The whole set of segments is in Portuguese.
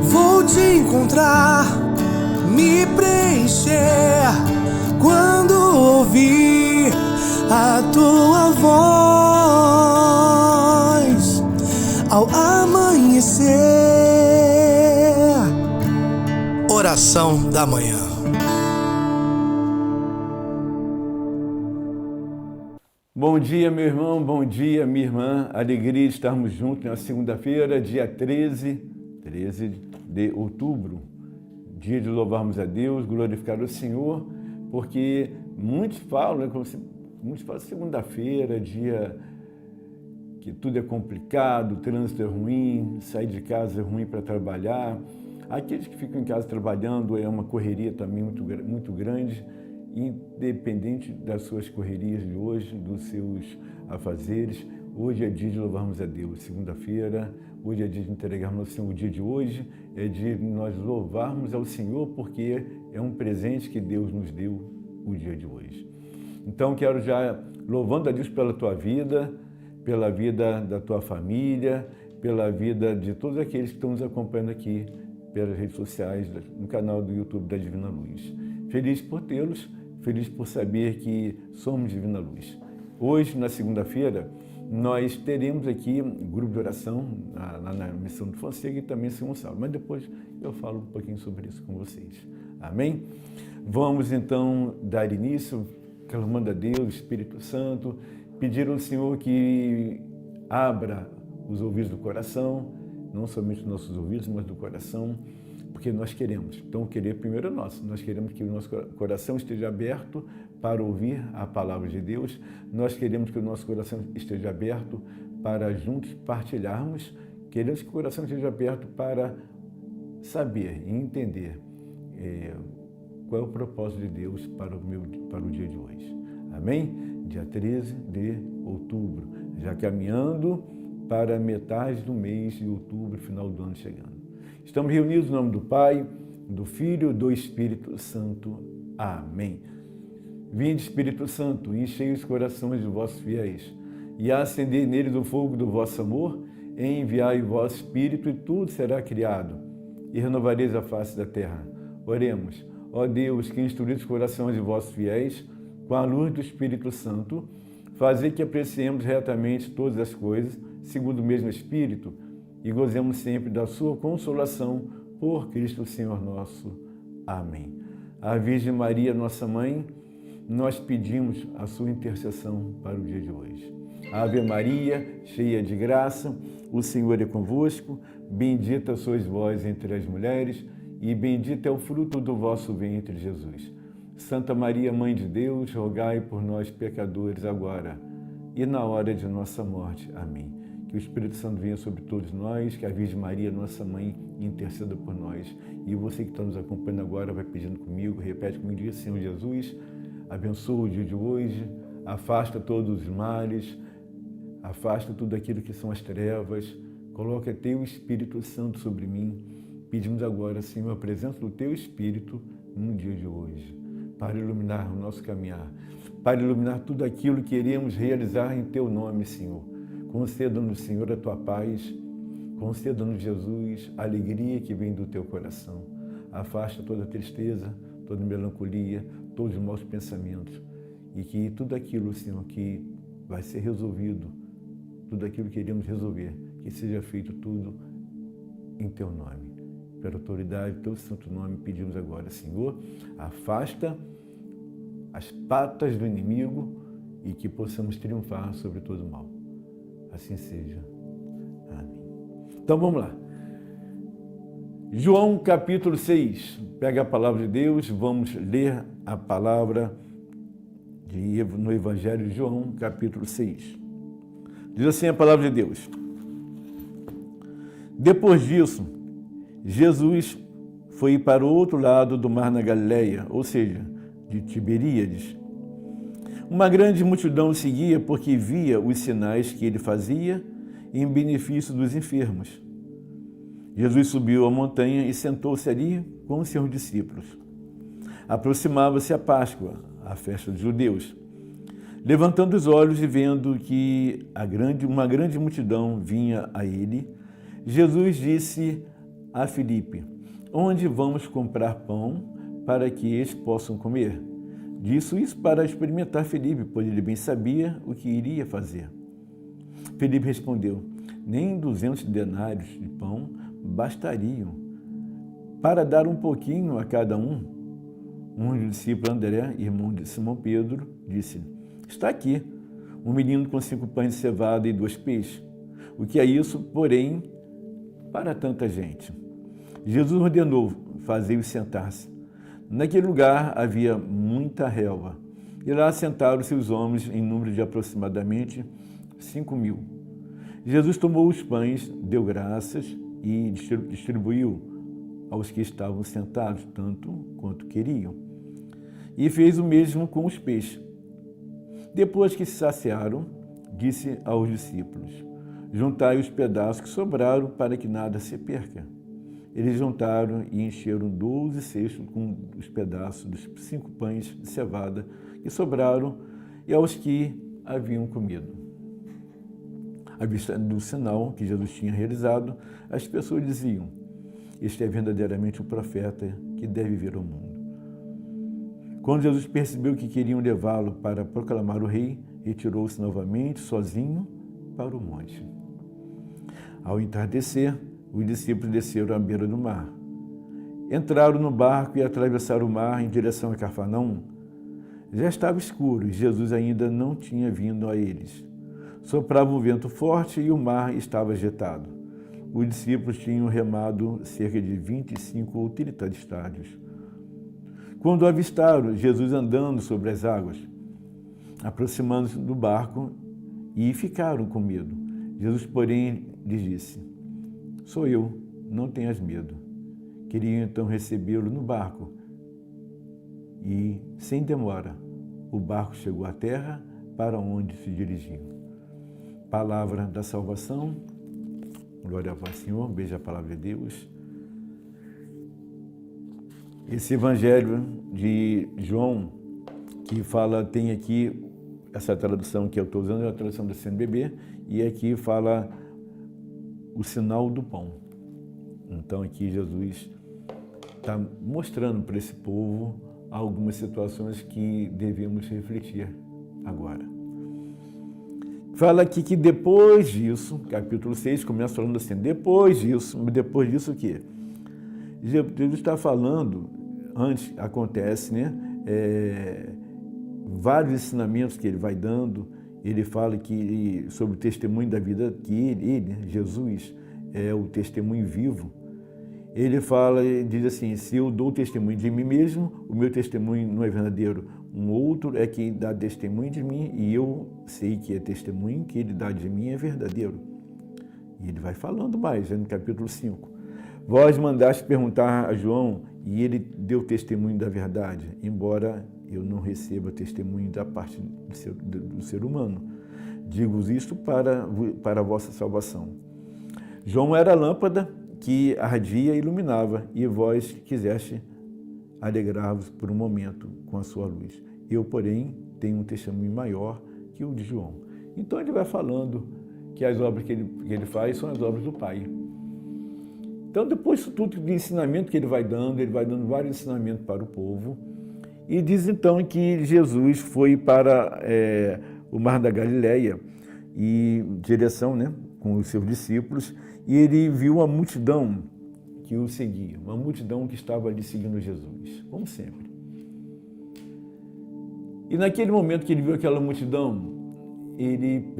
Vou te encontrar, me preencher quando ouvir a tua voz ao amanhecer. Oração da manhã. Bom dia, meu irmão, bom dia, minha irmã. Alegria de estarmos juntos na segunda-feira, dia 13 de outubro. Dia de louvarmos a Deus, glorificar o Senhor, porque muitos falam, segunda-feira, dia que tudo é complicado, o trânsito é ruim, sair de casa é ruim para trabalhar. Aqueles que ficam em casa trabalhando é uma correria também muito grande, independente das suas correrias de hoje, dos seus afazeres. Hoje é dia de louvarmos a Deus, segunda-feira, hoje é dia de entregarmos ao Senhor o dia de hoje, é dia de nós louvarmos ao Senhor, porque é um presente que Deus nos deu o dia de hoje. Então, quero já louvando a Deus pela tua vida, pela vida da tua família, pela vida de todos aqueles que estão nos acompanhando aqui pelas redes sociais, no canal do YouTube da Divina Luz. Feliz por tê-los, feliz por saber que somos Divina Luz. Hoje, na segunda-feira, nós teremos aqui um grupo de oração na Missão do Fonseca e também São Gonçalo, mas depois eu falo um pouquinho sobre isso com vocês. Amém? Vamos então dar início, clamando a Deus, Espírito Santo, pedir ao Senhor que abra os ouvidos do coração, não somente os nossos ouvidos, mas do coração, porque nós queremos. Então, querer primeiro é nosso. Nós queremos que o nosso coração esteja aberto para ouvir a palavra de Deus. Nós queremos que o nosso coração esteja aberto para juntos partilharmos. Queremos que o coração esteja aberto para saber e entender qual é o propósito de Deus para o dia de hoje. Amém? Dia 13 de outubro, já caminhando para metade do mês de outubro, final do ano chegando. Estamos reunidos no nome do Pai, do Filho e do Espírito Santo. Amém. Vinde, Espírito Santo, enchei os corações de vossos fiéis e acendei neles o fogo do vosso amor, e enviai o vosso Espírito e tudo será criado, e renovareis a face da terra. Oremos. Ó Deus, que instruís os corações de vossos fiéis com a luz do Espírito Santo, fazei que apreciemos retamente todas as coisas, segundo o mesmo Espírito, e gozemos sempre da sua consolação por Cristo Senhor nosso. Amém. A Virgem Maria, nossa Mãe, nós pedimos a sua intercessão para o dia de hoje. Ave Maria, cheia de graça, o Senhor é convosco, bendita sois vós entre as mulheres, e bendito é o fruto do vosso ventre, Jesus. Santa Maria, Mãe de Deus, rogai por nós, pecadores, agora e na hora de nossa morte. Amém. Que o Espírito Santo venha sobre todos nós, que a Virgem Maria, nossa Mãe, interceda por nós. E você que está nos acompanhando agora, vai pedindo comigo, repete comigo, diz: Senhor Jesus, abençoa o dia de hoje, afasta todos os males, afasta tudo aquilo que são as trevas, coloca teu Espírito Santo sobre mim. Pedimos agora, Senhor, a presença do teu Espírito no dia de hoje, para iluminar o nosso caminhar, para iluminar tudo aquilo que queremos realizar em teu nome, Senhor. Conceda-nos, Senhor, a tua paz, conceda-nos, Jesus, a alegria que vem do teu coração. Afasta toda tristeza, toda melancolia, todos os maus pensamentos, e que tudo aquilo, Senhor, que vai ser resolvido, tudo aquilo que queremos resolver, que seja feito tudo em teu nome. Pela autoridade do teu santo nome, pedimos agora, Senhor, afasta as patas do inimigo e que possamos triunfar sobre todo o mal. Assim seja. Amém. Então vamos lá. João capítulo 6. Pega a palavra de Deus, vamos ler a palavra no Evangelho de João, capítulo 6. Diz assim a palavra de Deus: Depois disso, Jesus foi para o outro lado do mar na Galileia, ou seja, de Tiberíades. Uma grande multidão o seguia porque via os sinais que ele fazia em benefício dos enfermos. Jesus subiu a montanha e sentou-se ali com os seus discípulos. Aproximava-se a Páscoa, a festa dos judeus. Levantando os olhos e vendo que uma grande multidão vinha a ele, Jesus disse a Filipe: onde vamos comprar pão para que eles possam comer? Disse isso para experimentar Filipe, pois ele bem sabia o que iria fazer. Filipe respondeu: nem 200 denários de pão bastariam para dar um pouquinho a cada um. Um dos discípulos, André, irmão de Simão Pedro, disse: está aqui um menino com 5 pães de cevada e 2 peixes. O que é isso, porém, para tanta gente? Jesus ordenou: fazei-os sentar-se. Naquele lugar havia muita relva, e lá sentaram-se os homens em número de aproximadamente 5.000. Jesus tomou os pães, deu graças e distribuiu aos que estavam sentados, tanto quanto queriam. E fez o mesmo com os peixes. Depois que se saciaram, disse aos discípulos: juntai os pedaços que sobraram para que nada se perca. Eles juntaram e encheram 12 cestos com os pedaços dos 5 pães de cevada que sobraram e aos que haviam comido. À vista do sinal que Jesus tinha realizado, as pessoas diziam: este é verdadeiramente o profeta que deve vir ao mundo. Quando Jesus percebeu que queriam levá-lo para proclamar o rei, retirou-se novamente sozinho para o monte. Ao entardecer, os discípulos desceram à beira do mar. Entraram no barco e atravessaram o mar em direção a Cafarnaum. Já estava escuro e Jesus ainda não tinha vindo a eles. Soprava um vento forte e o mar estava agitado. Os discípulos tinham remado cerca de 25 ou 30 estádios. Quando avistaram Jesus andando sobre as águas, aproximando-se do barco, e ficaram com medo. Jesus, porém, lhes disse: sou eu, não tenhas medo. Queriam então recebê-lo no barco. E, sem demora, o barco chegou à terra para onde se dirigiam. Palavra da salvação. Glória a vós, Senhor. Beijo a palavra de Deus. Esse evangelho de João, que fala, tem aqui essa tradução que eu estou usando, é a tradução da CNBB, e aqui fala o sinal do pão. Então aqui Jesus está mostrando para esse povo algumas situações que devemos refletir agora. Fala aqui que depois disso, capítulo 6, começa falando assim: depois disso o quê? Jesus está falando, antes acontece, né? Vários ensinamentos que ele vai dando. Ele fala que sobre o testemunho da vida, que ele, Jesus, é o testemunho vivo. Ele fala, diz assim: se eu dou testemunho de mim mesmo, o meu testemunho não é verdadeiro. Um outro é quem dá testemunho de mim, e eu sei que é testemunho que ele dá de mim é verdadeiro. E ele vai falando mais, no capítulo 5. Vós mandaste perguntar a João, e ele deu testemunho da verdade, embora eu não receba testemunho da parte do ser humano. Digo-vos isto para a vossa salvação. João era a lâmpada que ardia e iluminava, e vós quiseste alegrar-vos por um momento com a sua luz. Eu, porém, tenho um testemunho maior que o de João. Então ele vai falando que as obras que ele faz são as obras do Pai. Então, depois disso tudo de ensinamento que ele vai dando vários ensinamentos para o povo, e diz então que Jesus foi para o Mar da Galileia, e direção, né, com os seus discípulos, e ele viu uma multidão que o seguia, uma multidão que estava ali seguindo Jesus, como sempre. E naquele momento que ele viu aquela multidão, ele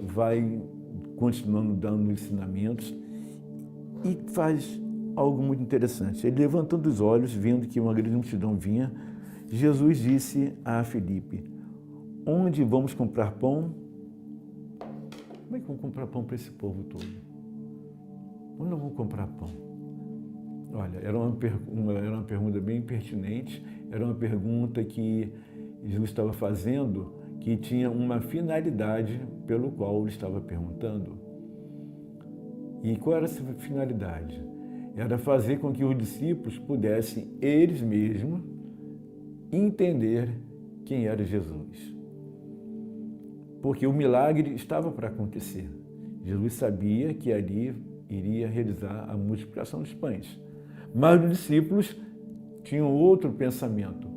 vai continuando dando ensinamentos e faz algo muito interessante. Ele, levantando os olhos, vendo que uma grande multidão vinha, Jesus disse a Filipe: onde vamos comprar pão? Como é que vamos comprar pão para esse povo todo? Onde nós vamos comprar pão? Olha, era uma pergunta bem pertinente, era uma pergunta que Jesus estava fazendo, que tinha uma finalidade pelo qual ele estava perguntando. E qual era essa finalidade? Era fazer com que os discípulos pudessem, eles mesmos, entender quem era Jesus. porque o milagre estava para acontecer. Jesus sabia que ali iria realizar a multiplicação dos pães. Mas os discípulos tinham outro pensamento.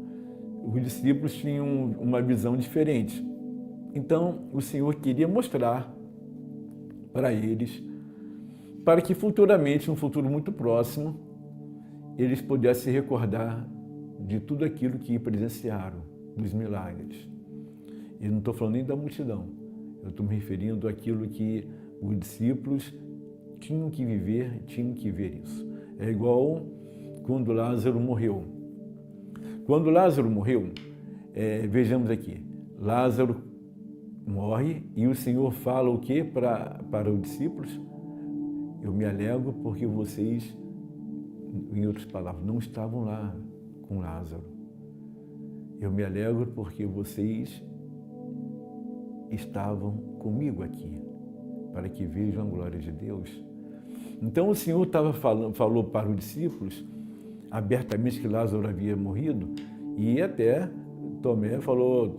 Os discípulos tinham uma visão diferente. Então, o Senhor queria mostrar para eles, para que futuramente, num futuro muito próximo, eles pudessem se recordar de tudo aquilo que presenciaram, dos milagres. Eu não estou falando nem da multidão, eu estou me referindo àquilo que os discípulos tinham que viver, tinham que ver isso. É igual quando Lázaro morreu. Quando Lázaro morreu, vejamos aqui, Lázaro morre e o Senhor fala o quê para os discípulos? Eu me alegro porque vocês, em outras palavras, não estavam lá com Lázaro. Eu me alegro porque vocês estavam comigo aqui, para que vejam a glória de Deus. Então o Senhor falou para os discípulos abertamente que Lázaro havia morrido e até Tomé falou,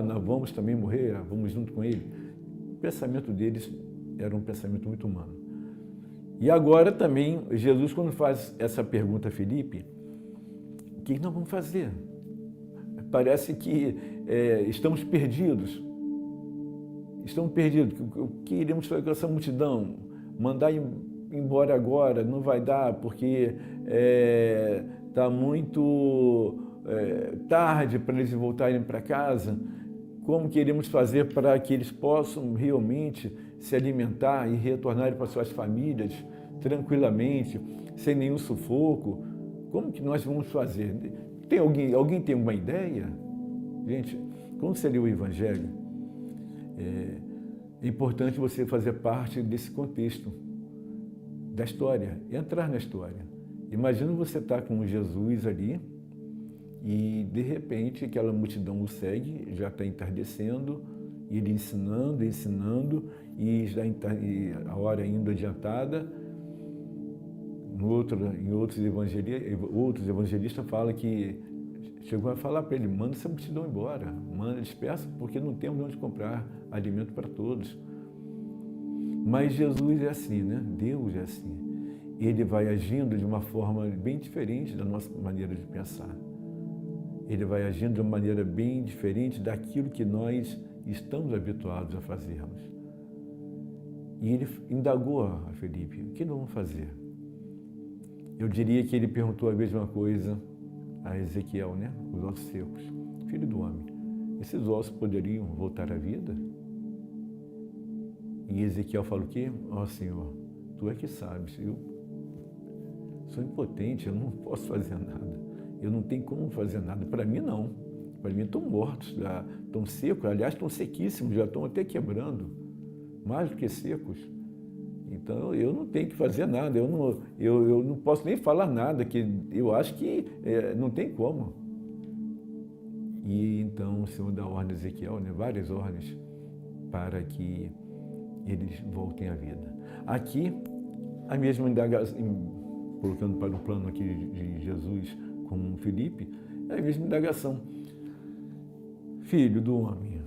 nós vamos também morrer, vamos junto com ele. O pensamento deles era um pensamento muito humano. E agora também, Jesus, quando faz essa pergunta a Felipe, o que nós vamos fazer? Parece que estamos perdidos. Estamos perdidos. O que iremos fazer com essa multidão? Mandar embora agora não vai dar, porque está muito tarde para eles voltarem para casa. Como que iremos fazer para que eles possam realmente se alimentar e retornarem para suas famílias tranquilamente, sem nenhum sufoco? Como que nós vamos fazer? Alguém tem uma ideia? Gente, quando você lê o Evangelho, é importante você fazer parte desse contexto da história, entrar na história. Imagina você estar com Jesus ali e, de repente, aquela multidão o segue, já está entardecendo, e ele ensinando, e já a hora indo adiantada. Em outros evangelistas falam que chegou a falar para ele, manda essa multidão embora, manda, dispersa, porque não temos onde comprar alimento para todos. Mas Jesus é assim, né? Deus é assim. Ele vai agindo de uma forma bem diferente da nossa maneira de pensar. Ele vai agindo de uma maneira bem diferente daquilo que nós estamos habituados a fazermos. E ele indagou a Felipe, o que nós vamos fazer? Eu diria que ele perguntou a mesma coisa a Ezequiel, né? Os ossos secos. Filho do homem, esses ossos poderiam voltar à vida? E Ezequiel falou o quê? Senhor, tu é que sabes, eu sou impotente, eu não posso fazer nada. Eu não tenho como fazer nada. Para mim, não. Para mim, estão mortos, já estão secos. Aliás, estão sequíssimos, já estão até quebrando. Mais do que secos. Então, eu não tenho que fazer nada. Eu não posso nem falar nada, que eu acho que não tem como. E então, o Senhor dá ordem a Ezequiel, né, várias ordens, para que eles voltem à vida. Aqui, a mesma indagação, colocando para o plano aqui de Jesus com Felipe, é a mesma indagação. Filho do homem,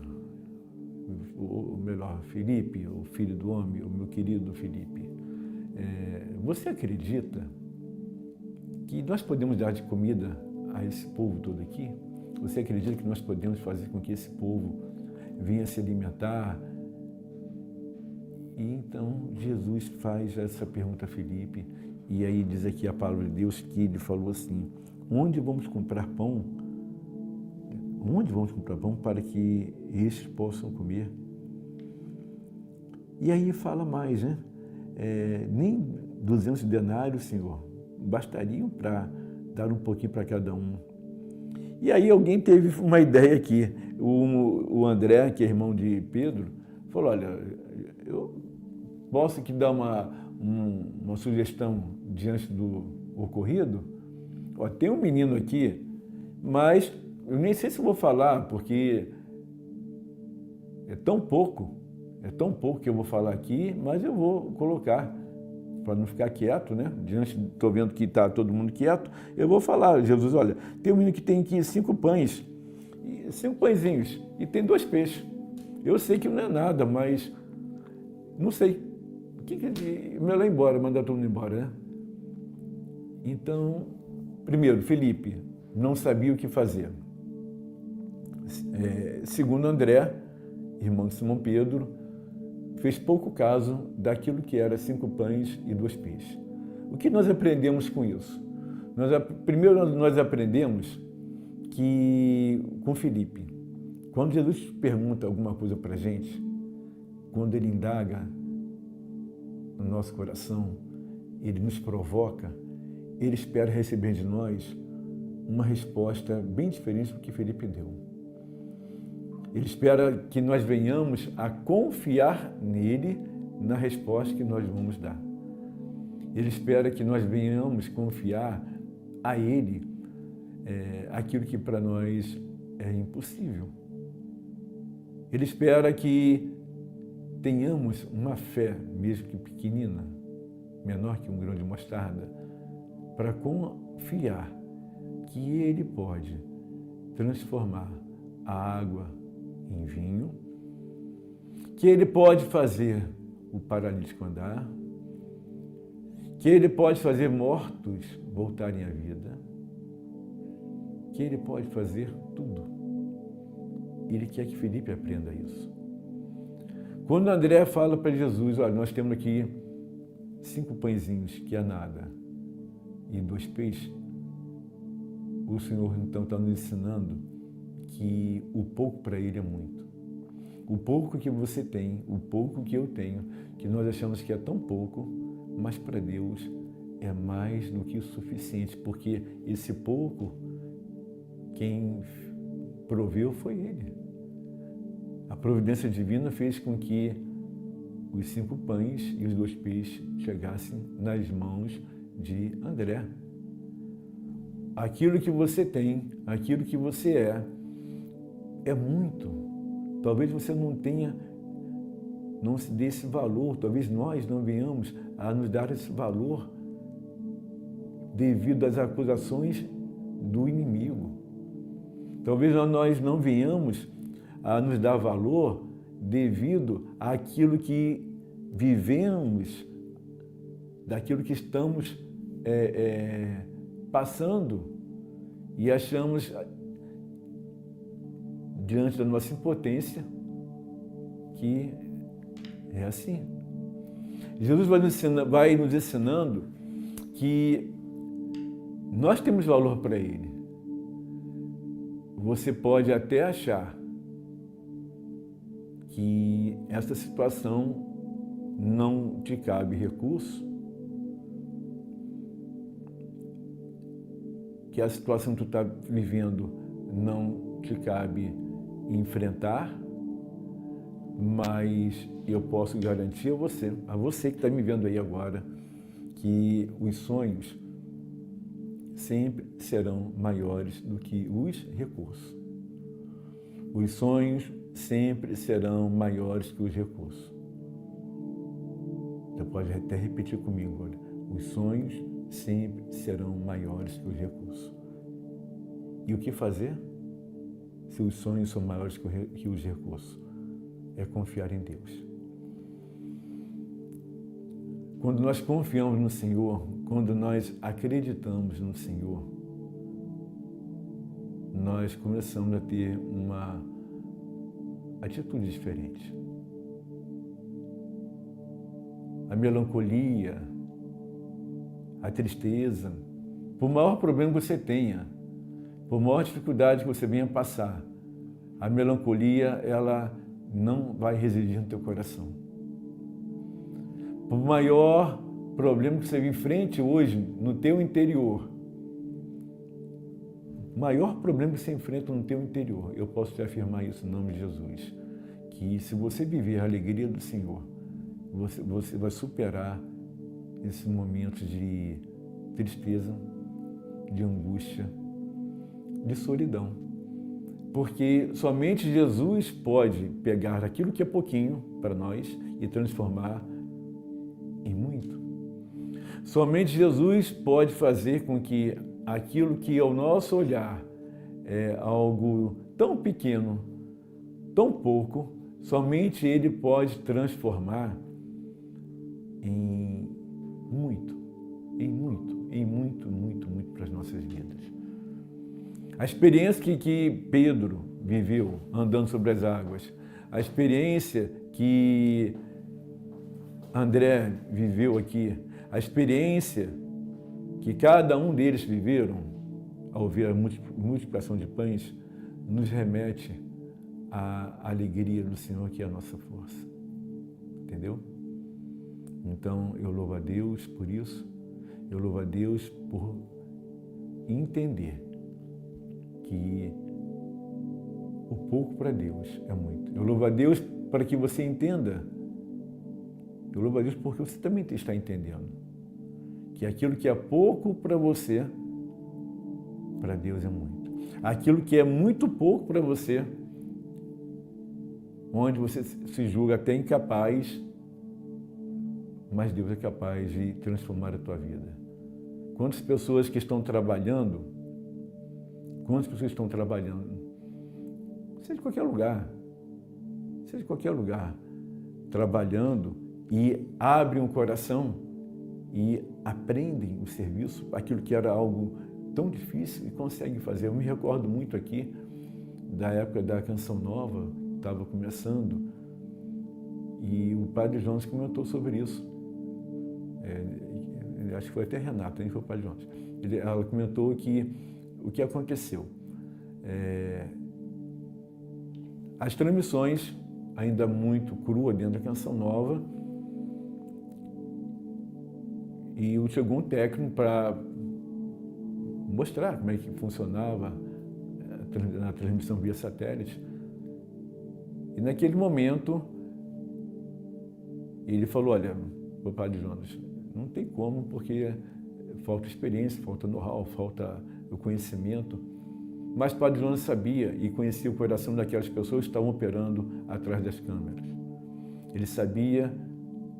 ou melhor, Felipe, o filho do homem, o meu querido Felipe, você acredita que nós podemos dar de comida a esse povo todo aqui? Você acredita que nós podemos fazer com que esse povo venha se alimentar? E então Jesus faz essa pergunta a Felipe, e aí diz aqui a palavra de Deus que ele falou assim, onde vamos comprar pão? Onde vamos comprar pão para que estes possam comer? E aí fala mais, né? Nem 200 denários, Senhor, bastariam para dar um pouquinho para cada um. E aí alguém teve uma ideia aqui. O André, que é irmão de Pedro, falou, olha, eu posso aqui dar uma sugestão diante do ocorrido? Tem um menino aqui, mas eu nem sei se vou falar, porque é tão pouco que eu vou falar aqui, mas eu vou colocar, para não ficar quieto, né? Estou vendo que está todo mundo quieto, eu vou falar, Jesus, olha, tem um menino que tem aqui 5 pães, 5 pãezinhos, e tem 2 peixes. Eu sei que não é nada, mas não sei. O que melhor ir embora, mandar todo mundo embora, né? Então, primeiro, Felipe não sabia o que fazer. Segundo André, irmão de Simão Pedro, fez pouco caso daquilo que era 5 pães e 2 peixes. O que nós aprendemos com isso? Primeiro, nós aprendemos que, com Felipe, quando Jesus pergunta alguma coisa para a gente, quando ele indaga no nosso coração, ele nos provoca, ele espera receber de nós uma resposta bem diferente do que Felipe deu. Ele espera que nós venhamos a confiar nele na resposta que nós vamos dar. Ele espera que nós venhamos confiar a ele aquilo que para nós é impossível. Ele espera que tenhamos uma fé, mesmo que pequenina, menor que um grão de mostarda, para confiar que ele pode transformar a água em vinho, que ele pode fazer o paralítico andar, que ele pode fazer mortos voltarem à vida, que ele pode fazer tudo. Ele quer que Felipe aprenda isso. Quando André fala para Jesus, olha, nós temos aqui 5 pãezinhos, que é nada, e 2 peixes, o Senhor então está nos ensinando que o pouco para ele é muito. O pouco que você tem, o pouco que eu tenho, que nós achamos que é tão pouco, mas para Deus é mais do que o suficiente, porque esse pouco, quem proveu foi Ele. A providência divina fez com que os 5 pães e os 2 peixes chegassem nas mãos de André. Aquilo que você tem, aquilo que você é muito. Talvez você não se dê esse valor, talvez nós não venhamos a nos dar esse valor devido às acusações do inimigo. Talvez nós não venhamos a nos dar valor devido àquilo que vivemos, daquilo que estamos passando e achamos, diante da nossa impotência, que é assim. Jesus vai nos ensinando que nós temos valor para Ele. Você pode até achar que essa situação não te cabe recurso, que a situação que tu está vivendo não te cabe enfrentar, mas eu posso garantir a você que está me vendo aí agora, que os sonhos sempre serão maiores do que os recursos. Os sonhos sempre serão maiores que os recursos. Você pode até repetir comigo, olha. Os sonhos sempre serão maiores que os recursos. E o que fazer se os sonhos são maiores que os recursos? É confiar em Deus. Quando nós confiamos no Senhor, quando nós acreditamos no Senhor, nós começamos a ter uma atitude diferente. A melancolia, a tristeza, por maior problema que você tenha, por maior dificuldade que você venha passar, a melancolia, ela não vai residir no teu coração. Por maior problema que você enfrente hoje no teu interior, o maior problema que você enfrenta no teu interior, eu posso te afirmar isso em nome de Jesus, que se você viver a alegria do Senhor, você vai superar esses momentos de tristeza, de angústia, de solidão. Porque somente Jesus pode pegar aquilo que é pouquinho para nós e transformar em muito. Somente Jesus pode fazer com que aquilo que ao nosso olhar é algo tão pequeno, tão pouco, Somente Ele pode transformar em muito para as nossas vidas. A experiência que Pedro viveu andando sobre as águas, a experiência que André viveu aqui, a experiência que cada um deles viveram ao ver a multiplicação de pães, nos remete à alegria do Senhor, que é a nossa força. Entendeu? Então, eu louvo a Deus por isso, eu louvo a Deus por entender que o pouco para Deus é muito. Eu louvo a Deus para que você entenda. Eu louvo a Deus porque você também está entendendo que aquilo que é pouco para você, para Deus é muito. Aquilo que é muito pouco para você, onde você se julga até incapaz, mas Deus é capaz de transformar a tua vida. Quantas pessoas que estão trabalhando, seja de qualquer lugar, trabalhando e abrem o coração e aprendem o serviço, aquilo que era algo tão difícil e conseguem fazer. Eu me recordo muito aqui da época da Canção Nova, estava começando, e o Padre Jones comentou sobre isso. Acho que foi até Renata, nem foi o Padre Jones. Ela comentou que o que aconteceu? As transmissões, ainda muito crua dentro da Canção Nova, e chegou um técnico para mostrar como é que funcionava a transmissão via satélite. E naquele momento, ele falou, olha, o Padre Jonas, não tem como, porque falta experiência, falta know-how, falta o conhecimento. Mas o Padre Jonas sabia e conhecia o coração daquelas pessoas que estavam operando atrás das câmeras. Ele sabia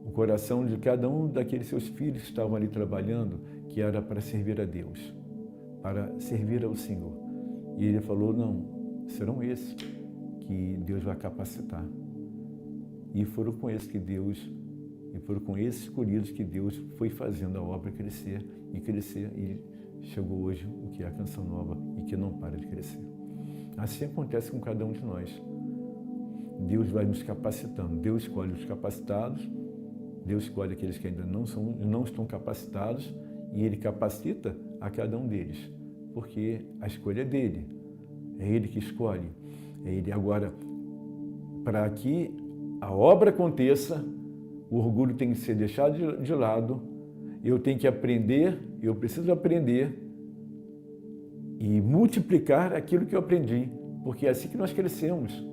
o coração de cada um daqueles seus filhos que estavam ali trabalhando, que era para servir a Deus, para servir ao Senhor. E ele falou, não, serão esses que Deus vai capacitar. E foram com esses escolhidos que Deus foi fazendo a obra crescer, e chegou hoje o que é a Canção Nova e que não para de crescer. Assim acontece com cada um de nós. Deus vai nos capacitando, Deus escolhe os capacitados, Deus escolhe aqueles que ainda não estão capacitados, e Ele capacita a cada um deles, porque a escolha é dele, é Ele que escolhe. É Ele. Agora, para que a obra aconteça, o orgulho tem que ser deixado de lado, eu tenho que aprender, eu preciso aprender e multiplicar aquilo que eu aprendi, porque é assim que nós crescemos.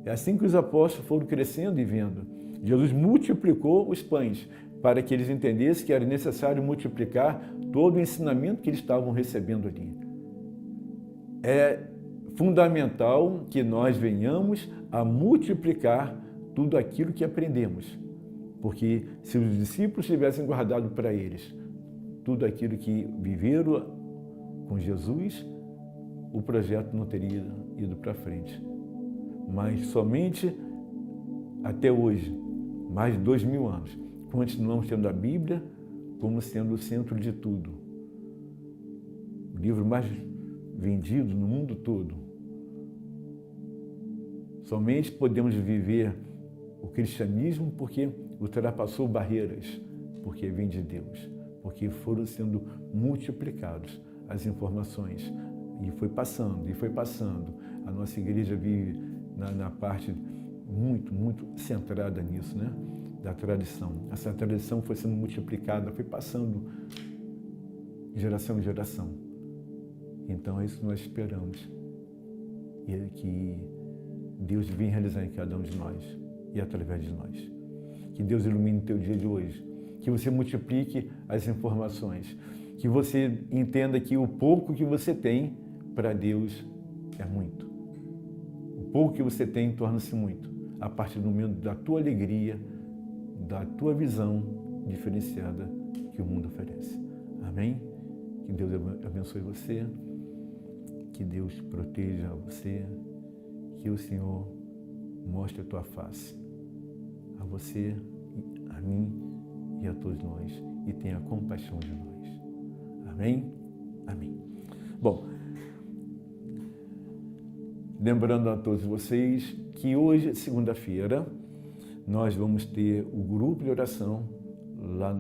É assim que os apóstolos foram crescendo e vendo. Jesus multiplicou os pães para que eles entendessem que era necessário multiplicar todo o ensinamento que eles estavam recebendo ali. É fundamental que nós venhamos a multiplicar tudo aquilo que aprendemos, porque se os discípulos tivessem guardado para eles tudo aquilo que viveram com Jesus, o projeto não teria ido para frente. Mas somente até hoje, mais de 2000 anos, continuamos tendo a Bíblia como sendo o centro de tudo. O livro mais vendido no mundo todo. Somente podemos viver o cristianismo porque ultrapassou barreiras, porque vem de Deus, porque foram sendo multiplicados as informações. E foi passando. A nossa igreja vive na parte muito centrada nisso, né? Da tradição. Essa tradição foi sendo multiplicada, foi passando de geração em geração. Então é isso que nós esperamos. E é que Deus venha realizar em cada um de nós e através de nós. Que Deus ilumine o teu dia de hoje. Que você multiplique as informações. Que você entenda que o pouco que você tem, para Deus, é muito. O pouco que você tem torna-se muito, a partir do momento da tua alegria, da tua visão diferenciada que o mundo oferece. Amém? Que Deus abençoe você, que Deus proteja você, que o Senhor mostre a tua face a você, a mim e a todos nós, e tenha compaixão de nós. Amém? Amém. Bom, lembrando a todos vocês que hoje, segunda-feira, nós vamos ter o grupo de oração lá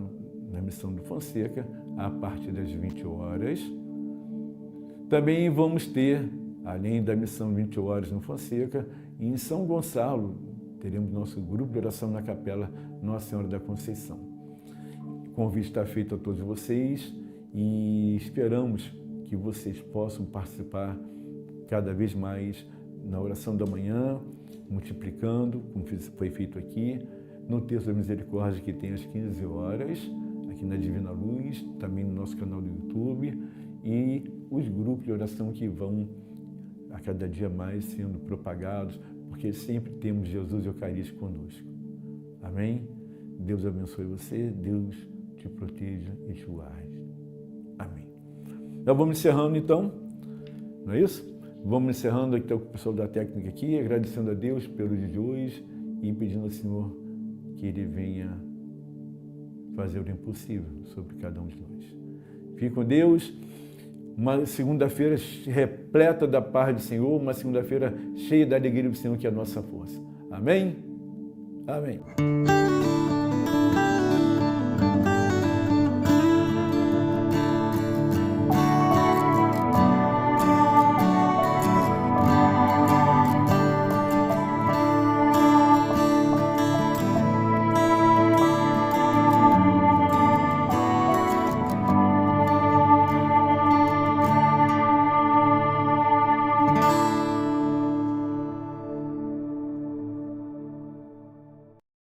na Missão do Fonseca, a partir das 20 horas. Também vamos ter, além da Missão 20 horas no Fonseca, em São Gonçalo, teremos nosso grupo de oração na Capela Nossa Senhora da Conceição. O convite está feito a todos vocês e esperamos que vocês possam participar cada vez mais na oração da manhã, multiplicando, como foi feito aqui, no Terço da Misericórdia, que tem às 15 horas, aqui na Divina Luz, também no nosso canal do YouTube, e os grupos de oração que vão a cada dia mais sendo propagados, porque sempre temos Jesus Eucarístico conosco. Amém? Deus abençoe você, Deus te proteja e te guarde. Amém. Nós vamos encerrando então, não é isso? Vamos encerrando aqui, então, com o pessoal da técnica aqui, agradecendo a Deus pelo dia de hoje e pedindo ao Senhor que Ele venha fazer o impossível sobre cada um de nós. Fique com Deus. Uma segunda-feira repleta da paz do Senhor, uma segunda-feira cheia da alegria do Senhor, que é a nossa força. Amém? Amém.